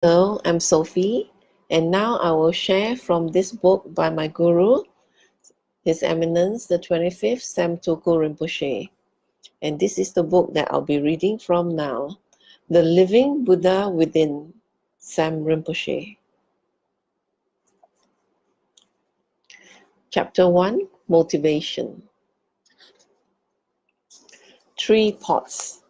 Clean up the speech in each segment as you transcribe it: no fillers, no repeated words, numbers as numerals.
Hello, I'm Sophie, and now I will share from this book by my guru, His Eminence, the 25th Sam Tulku Rinpoche. And this is the book that I'll be reading from now, The Living Buddha Within, Sam Rinpoche. Chapter 1, Motivation. 3 pots.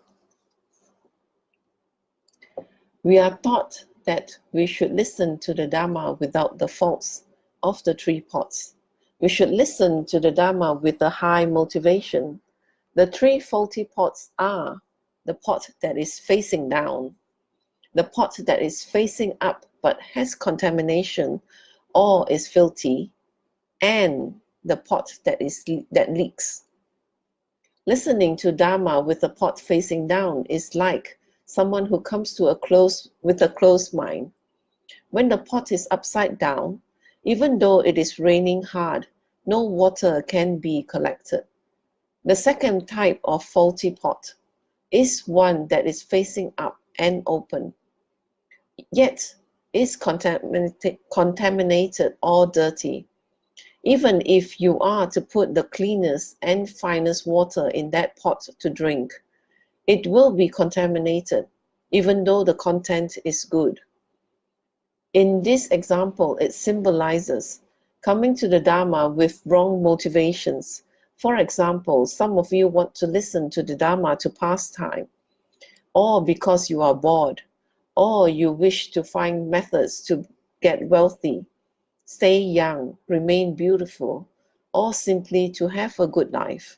We are taught that we should listen to the Dharma without the faults of the 3 pots. We should listen to the Dharma with a high motivation. The 3 faulty pots are the pot that is facing down, the pot that is facing up but has contamination or is filthy, and the pot that leaks. Listening to Dharma with the pot facing down is like someone who comes to with a closed mind. When the pot is upside down, even though it is raining hard, no water can be collected. The second type of faulty pot is one that is facing up and open, yet is contaminated or dirty. Even if you are to put the cleanest and finest water in that pot to drink, it will be contaminated, even though the content is good. In this example, it symbolizes coming to the Dharma with wrong motivations. For example, some of you want to listen to the Dharma to pass time, or because you are bored, or you wish to find methods to get wealthy, stay young, remain beautiful, or simply to have a good life.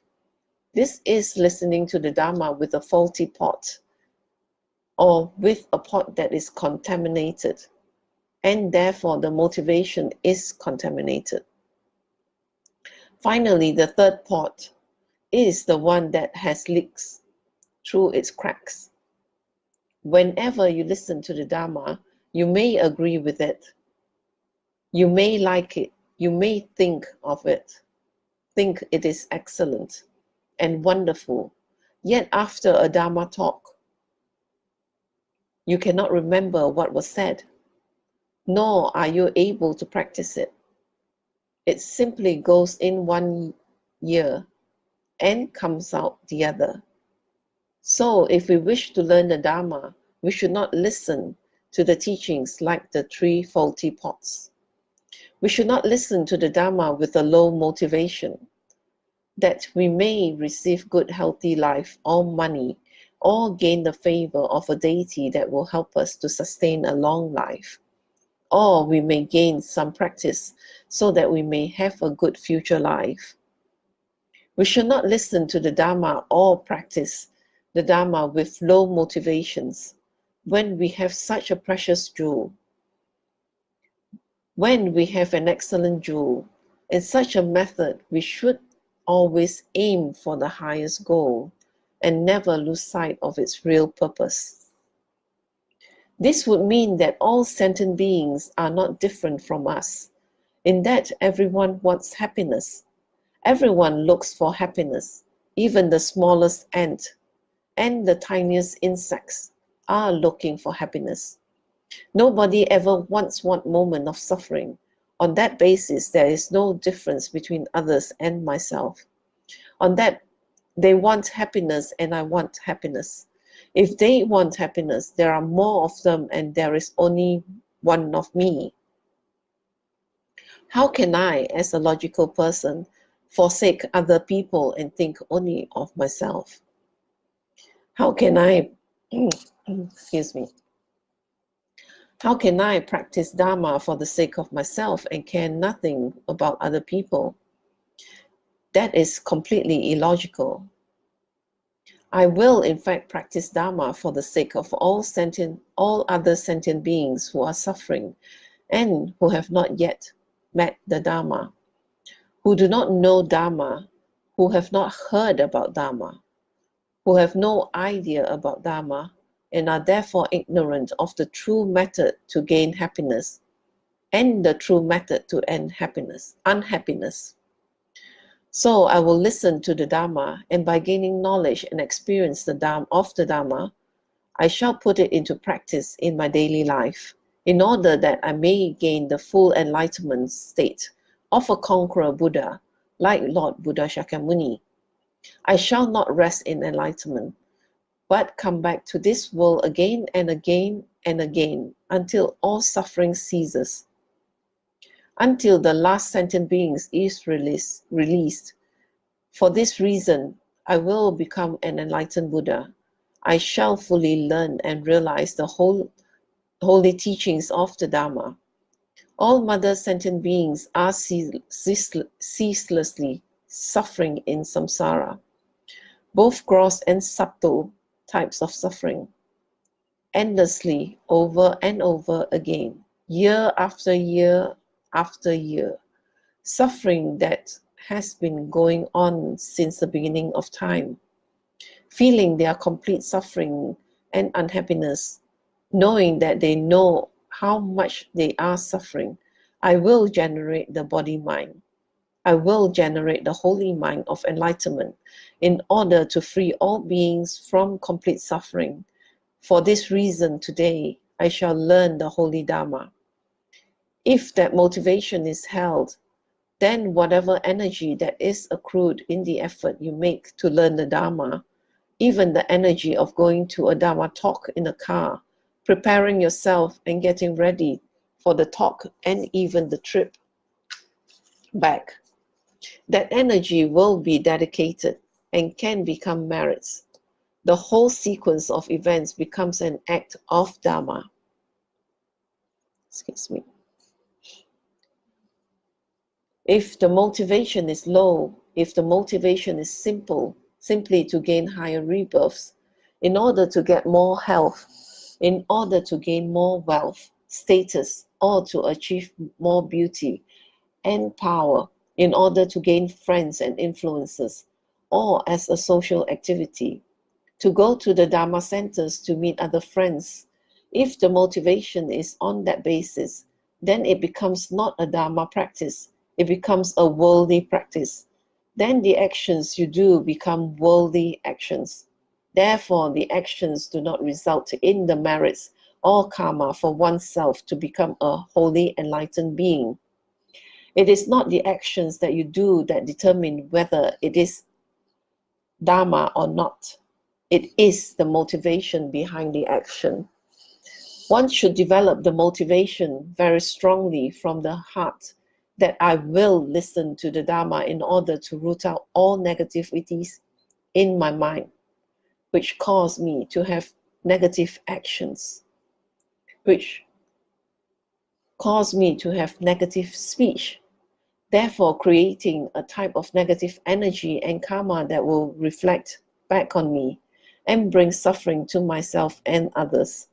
This is listening to the Dharma with a faulty pot, or with a pot that is contaminated, and therefore the motivation is contaminated. Finally, the third pot is the one that has leaks through its cracks. Whenever you listen to the Dharma, you may agree with it. You may like it. You may think of it. Think it is excellent and wonderful. Yet after a Dharma talk, you cannot remember what was said, nor are you able to practice it. It simply goes in one ear and comes out the other. So if we wish to learn the Dharma, we should not listen to the teachings like the 3 faulty pots. We should not listen to the Dharma with a low motivation, that we may receive good healthy life or money, or gain the favor of a deity that will help us to sustain a long life. Or we may gain some practice so that we may have a good future life. We should not listen to the Dharma or practice the Dharma with low motivations when we have such a precious jewel. When we have an excellent jewel, in such a method, we should always aim for the highest goal and never lose sight of its real purpose. This would mean that all sentient beings are not different from us, in that everyone wants happiness. Everyone looks for happiness. Even the smallest ant and the tiniest insects are looking for happiness. Nobody ever wants one moment of suffering. On that basis, there is no difference between others and myself. On that, they want happiness and I want happiness. If they want happiness, there are more of them and there is only one of me. How can I, as a logical person, forsake other people and think only of myself? How can I, excuse me, how can I practice Dharma for the sake of myself and care nothing about other people? That is completely illogical. I will in fact practice Dharma for the sake of all other sentient beings who are suffering and who have not yet met the Dharma, who do not know Dharma, who have not heard about Dharma, who have no idea about Dharma, and are therefore ignorant of the true method to gain happiness and the true method to end unhappiness. So I will listen to the Dharma, and by gaining knowledge and experience of the Dharma, I shall put it into practice in my daily life, in order that I may gain the full enlightenment state of a conqueror Buddha, like Lord Buddha Shakyamuni. I shall not rest in enlightenment, but come back to this world again and again and again until all suffering ceases, until the last sentient being is released. For this reason, I will become an enlightened Buddha. I shall fully learn and realize the holy teachings of the Dharma. All mother sentient beings are ceaselessly suffering in samsara, both gross and subtle types of suffering, endlessly over and over again, year after year after year, suffering that has been going on since the beginning of time, feeling their complete suffering and unhappiness, knowing that they know how much they are suffering. I will generate the body mind. I will generate the holy mind of enlightenment in order to free all beings from complete suffering. For this reason, today, I shall learn the holy Dharma. If that motivation is held, then whatever energy that is accrued in the effort you make to learn the Dharma, even the energy of going to a Dharma talk in a car, preparing yourself and getting ready for the talk and even the trip back, that energy will be dedicated and can become merits. The whole sequence of events becomes an act of Dharma. Excuse me. If the motivation is low, if the motivation is simply to gain higher rebirths, in order to get more health, in order to gain more wealth, status, or to achieve more beauty and power, in order to gain friends and influences, or as a social activity, to go to the Dharma centers to meet other friends, if the motivation is on that basis, then it becomes not a Dharma practice. It becomes a worldly practice. Then the actions you do become worldly actions. Therefore, the actions do not result in the merits or karma for oneself to become a holy enlightened being. It is not the actions that you do that determine whether it is Dharma or not. It is the motivation behind the action. One should develop the motivation very strongly from the heart that I will listen to the Dharma in order to root out all negativities in my mind, which cause me to have negative actions, which cause me to have negative speech, therefore creating a type of negative energy and karma that will reflect back on me and bring suffering to myself and others.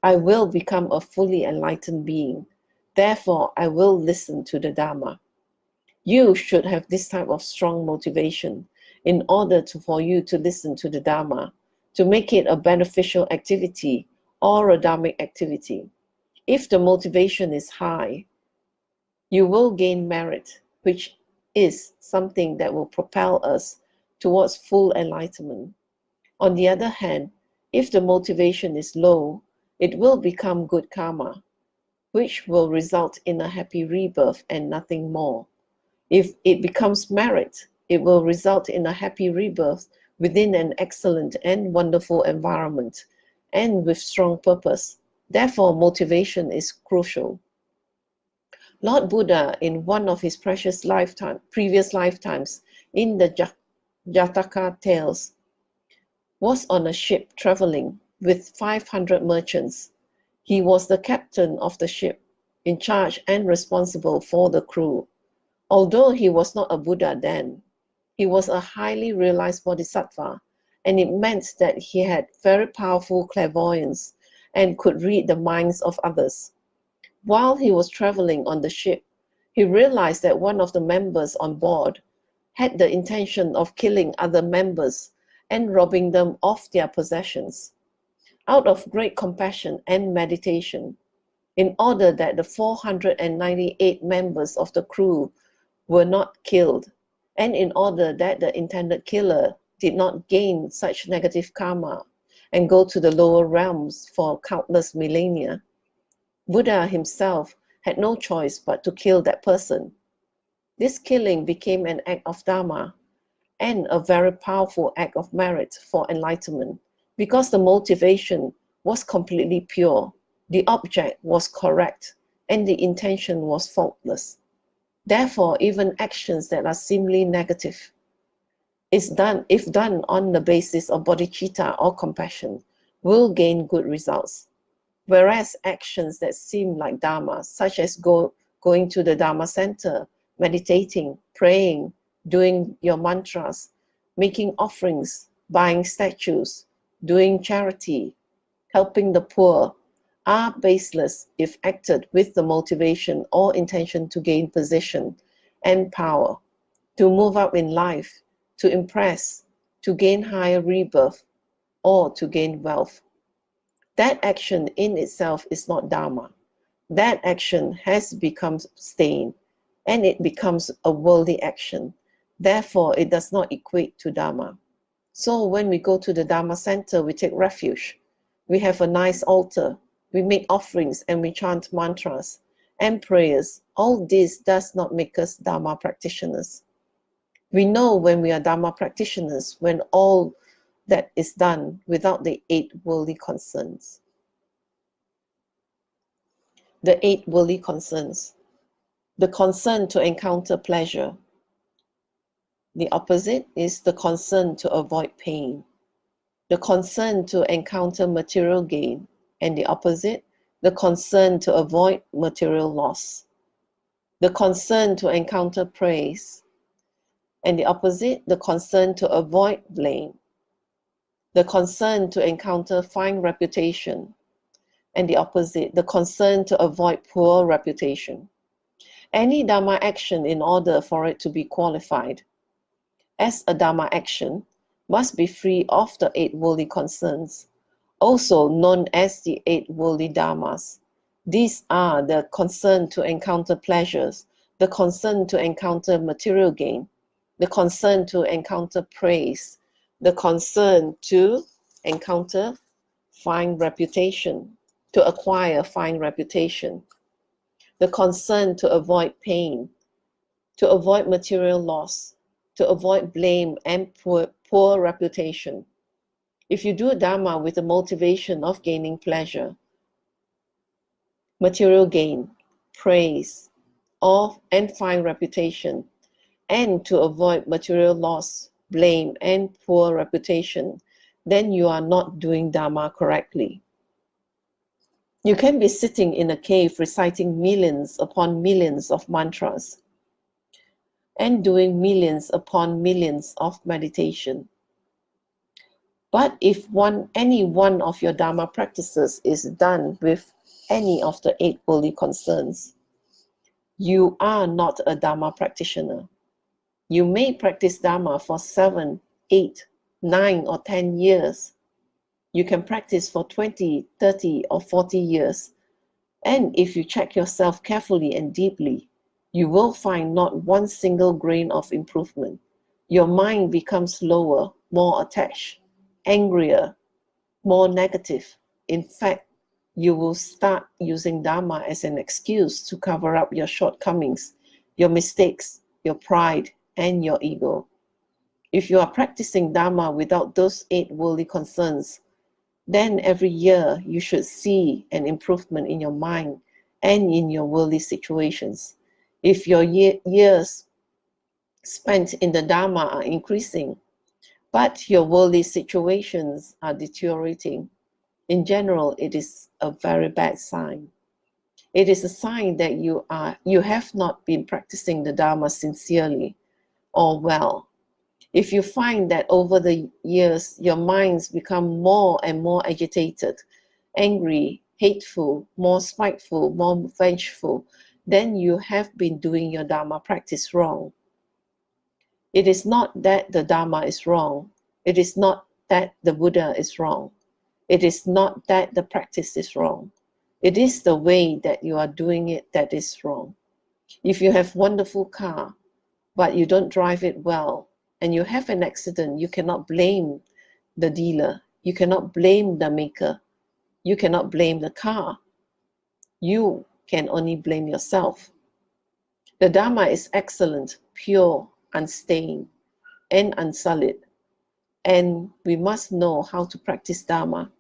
I will become a fully enlightened being. Therefore, I will listen to the Dharma. You should have this type of strong motivation in order for you to listen to the Dharma, to make it a beneficial activity or a dharmic activity. If the motivation is high, you will gain merit, which is something that will propel us towards full enlightenment. On the other hand, if the motivation is low, it will become good karma, which will result in a happy rebirth and nothing more. If it becomes merit, it will result in a happy rebirth within an excellent and wonderful environment and with strong purpose. Therefore, motivation is crucial. Lord Buddha, in one of his previous lifetimes, in the Jataka tales, was on a ship traveling with 500 merchants. He was the captain of the ship, in charge and responsible for the crew. Although he was not a Buddha then, he was a highly realized bodhisattva, and it meant that he had very powerful clairvoyance and could read the minds of others. While he was traveling on the ship, he realized that one of the members on board had the intention of killing other members and robbing them of their possessions. Out of great compassion and meditation, in order that the 498 members of the crew were not killed, and in order that the intended killer did not gain such negative karma and go to the lower realms for countless millennia, Buddha himself had no choice but to kill that person. This killing became an act of Dharma and a very powerful act of merit for enlightenment because the motivation was completely pure, the object was correct, and the intention was faultless. Therefore, even actions that are seemingly negative, if done on the basis of bodhicitta or compassion, will gain good results. Whereas actions that seem like Dharma, such as going to the Dharma center, meditating, praying, doing your mantras, making offerings, buying statues, doing charity, helping the poor, are baseless if acted with the motivation or intention to gain position and power, to move up in life, to impress, to gain higher rebirth, or to gain wealth. That action in itself is not Dharma. That action has become stained, and it becomes a worldly action. Therefore, it does not equate to Dharma. So when we go to the Dharma center, we take refuge. We have a nice altar. We make offerings and we chant mantras and prayers. All this does not make us Dharma practitioners. We know when we are Dharma practitioners when all that is done without the 8 worldly concerns. The 8 worldly concerns. The concern to encounter pleasure. The opposite is the concern to avoid pain. The concern to encounter material gain. And the opposite, the concern to avoid material loss. The concern to encounter praise. And the opposite, the concern to avoid blame. The concern to encounter fine reputation. And the opposite, the concern to avoid poor reputation. Any Dharma action, in order for it to be qualified as a Dharma action, must be free of the 8 worldly concerns, also known as the 8 worldly Dharmas. These are the concern to encounter pleasures, the concern to encounter material gain, the concern to encounter praise, the concern to encounter fine reputation, to acquire fine reputation, the concern to avoid pain, to avoid material loss, to avoid blame and poor reputation. If you do Dharma with the motivation of gaining pleasure, material gain, praise, and fine reputation, and to avoid material loss, blame, and poor reputation, then you are not doing Dharma correctly. You can be sitting in a cave reciting millions upon millions of mantras and doing millions upon millions of meditation. But if any one of your Dharma practices is done with any of the 8 worldly concerns, you are not a Dharma practitioner. You may practice Dharma for 7, 8, 9, or 10 years. You can practice for 20, 30, or 40 years. And if you check yourself carefully and deeply, you will find not one single grain of improvement. Your mind becomes lower, more attached, angrier, more negative. In fact, you will start using Dharma as an excuse to cover up your shortcomings, your mistakes, your pride, and your ego. If you are practicing Dharma without those 8 worldly concerns, then every year you should see an improvement in your mind and in your worldly situations. If your years spent in the Dharma are increasing, but your worldly situations are deteriorating, in general, it is a very bad sign. It is a sign that you have not been practicing the Dharma sincerely or well. If you find that over the years your minds become more and more agitated, angry, hateful, more spiteful, more vengeful, then you have been doing your Dharma practice wrong. It is not that the Dharma is wrong. It is not that the Buddha is wrong. It is not that the practice is wrong. It is the way that you are doing it that is wrong. If you have a wonderful car, but you don't drive it well, and you have an accident, you cannot blame the dealer. You cannot blame the maker. You cannot blame the car. you can only blame yourself. The Dharma is excellent, pure, unstained, and unsullied. And we must know how to practice Dharma.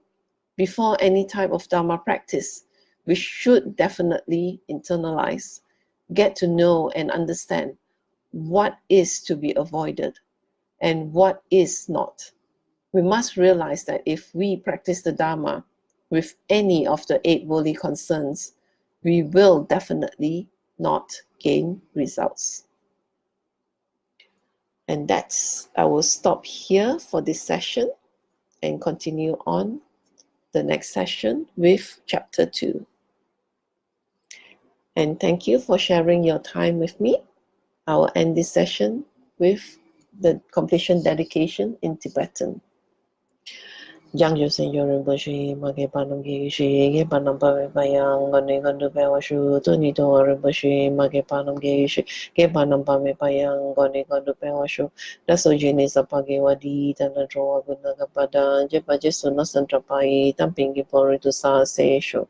Before any type of Dharma practice, we should definitely internalize, get to know and understand what is to be avoided and what is not. We must realize that if we practice the Dharma with any of the 8 worldly concerns, we will definitely not gain results. And I will stop here for this session and continue on the next session with chapter 2. And thank you for sharing your time with me. I will end this session with the completion dedication in Tibetan. Yang yo sen yo rin bo shi ma ge pa nam ge shi ge pa nam pa pa yang gon ne gon du pe wa shu tu ni to rin bo shi ma ge pa nam ge shi ge pa nam pa me pa yang gon ne gon du pe wa shu da so je ne sa pa ge wa di ta na tro wa gun na ga pa da je pa je su no san tra pa yi tam ping ge po ri tu sa se shu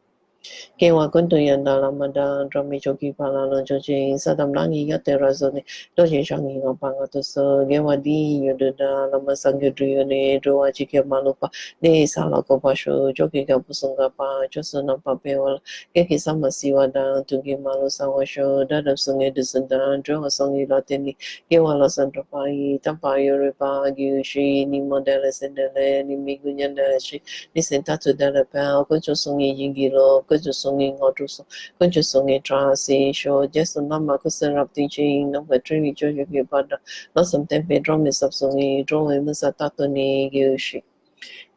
ke wa kun tu yan da la ma da dro mi cho ki pa la lo cho jin sa dam lang yi ya te ra so ne do je shang yi ngo pa nga tu so ge wa di yo de da la ma sang ge dru yo ne do wa chi ke ma lo pa ne sa la ko pa shu cho ki ga pu sung ga pa cho su na pa pe wa ke ki sa ma si wa da tu ge ma lo sa wa shu da da sung ge de sun da dro wa song yi la te ni ke wa la san dro pa yi tam pa yo re pa gi shi ni mo de le sen de le ni mi gu nyan de shi ni sen ta tu de le pa ko cho sung yi yin gi lo ko cho sung yi ngo tu so ko cho sung yi tra si shu je su na ma ko se rap ti chi no ba tri ni cho yo ge pa da no sam tem pe dro mi sap sung yi dro we mu sa ta tu ni gi shi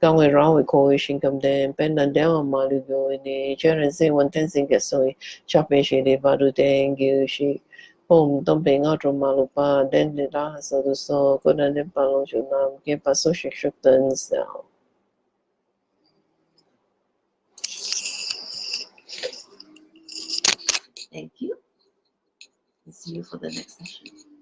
Gang we raw we ko shin kam den pen na down ma lu go ni chen se one ten sing get so chop me shi de ba du den gi shi home don't be out from malupa then the la so ko na ne pa lo ju nam ke pa so shik shuk ten so thank you. See you for the next session.